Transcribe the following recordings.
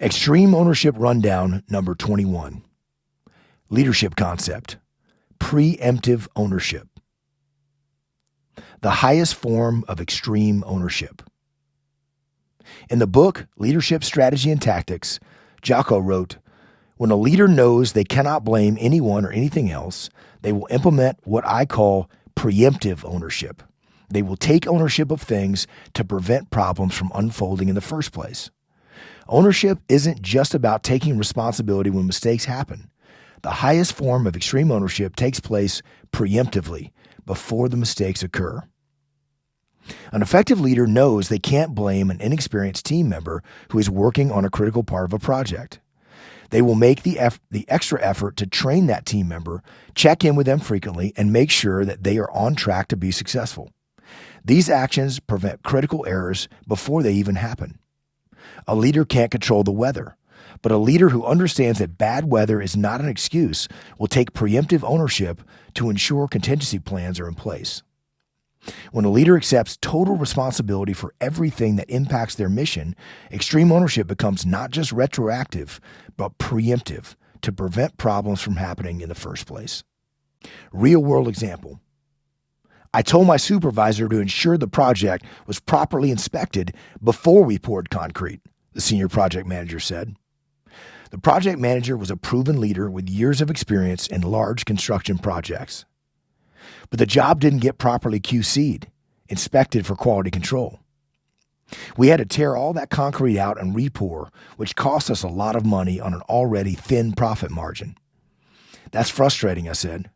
Extreme Ownership Rundown number 21. Leadership Concept. Preemptive Ownership. The highest form of extreme ownership. In the book, Leadership Strategy and Tactics, Jock wrote, "When a leader knows they cannot blame anyone or anything else, they will implement what I call preemptive ownership. They will take ownership of things to prevent problems from unfolding in the first place. Ownership isn't just about taking responsibility when mistakes happen. The highest form of extreme ownership takes place preemptively, before the mistakes occur. An effective leader knows they can't blame an inexperienced team member who is working on a critical part of a project. They will make the extra effort to train that team member, check in with them frequently, and make sure that they are on track to be successful. These actions prevent critical errors before they even happen. A leader can't control the weather, but a leader who understands that bad weather is not an excuse will take preemptive ownership to ensure contingency plans are in place. When a leader accepts total responsibility for everything that impacts their mission, extreme ownership becomes not just retroactive, but preemptive to prevent problems from happening in the first place. Real-world example. I told my supervisor to ensure the project was properly inspected before we poured concrete, the senior project manager said. The project manager was a proven leader with years of experience in large construction projects. But the job didn't get properly QC'd, inspected for quality control. We had to tear all that concrete out and re-pour, which cost us a lot of money on an already thin profit margin. That's frustrating, I said.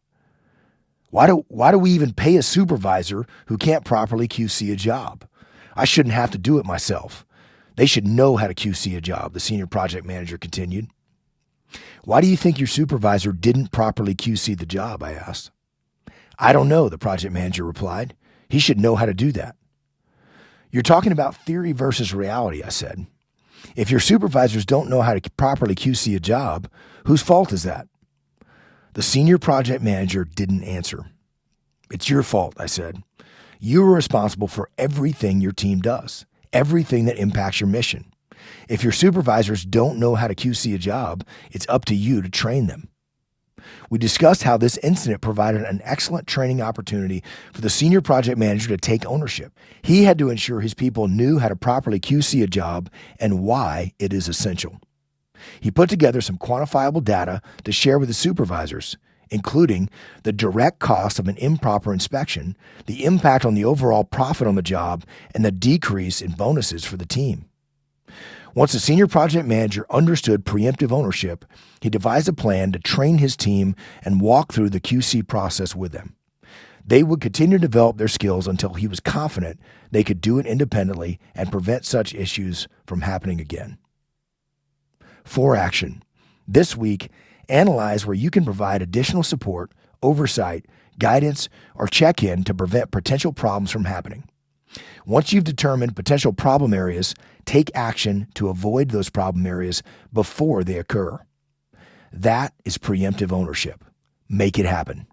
Why do we even pay a supervisor who can't properly QC a job? I shouldn't have to do it myself. They should know how to QC a job, the senior project manager continued. Why do you think your supervisor didn't properly QC the job? I asked. I don't know, the project manager replied. He should know how to do that. You're talking about theory versus reality, I said. If your supervisors don't know how to properly QC a job, whose fault is that? The senior project manager didn't answer. It's your fault, I said. You are responsible for everything your team does, everything that impacts your mission. If your supervisors don't know how to QC a job, it's up to you to train them. We discussed how this incident provided an excellent training opportunity for the senior project manager to take ownership. He had to ensure his people knew how to properly QC a job and why it is essential. He put together some quantifiable data to share with the supervisors, including the direct cost of an improper inspection, the impact on the overall profit on the job, and the decrease in bonuses for the team. Once the senior project manager understood preemptive ownership, he devised a plan to train his team and walk through the QC process with them. They would continue to develop their skills until he was confident they could do it independently and prevent such issues from happening again. For action. This week, analyze where you can provide additional support, oversight, guidance, or check-in to prevent potential problems from happening. Once you've determined potential problem areas, take action to avoid those problem areas before they occur. That is preemptive ownership. Make it happen.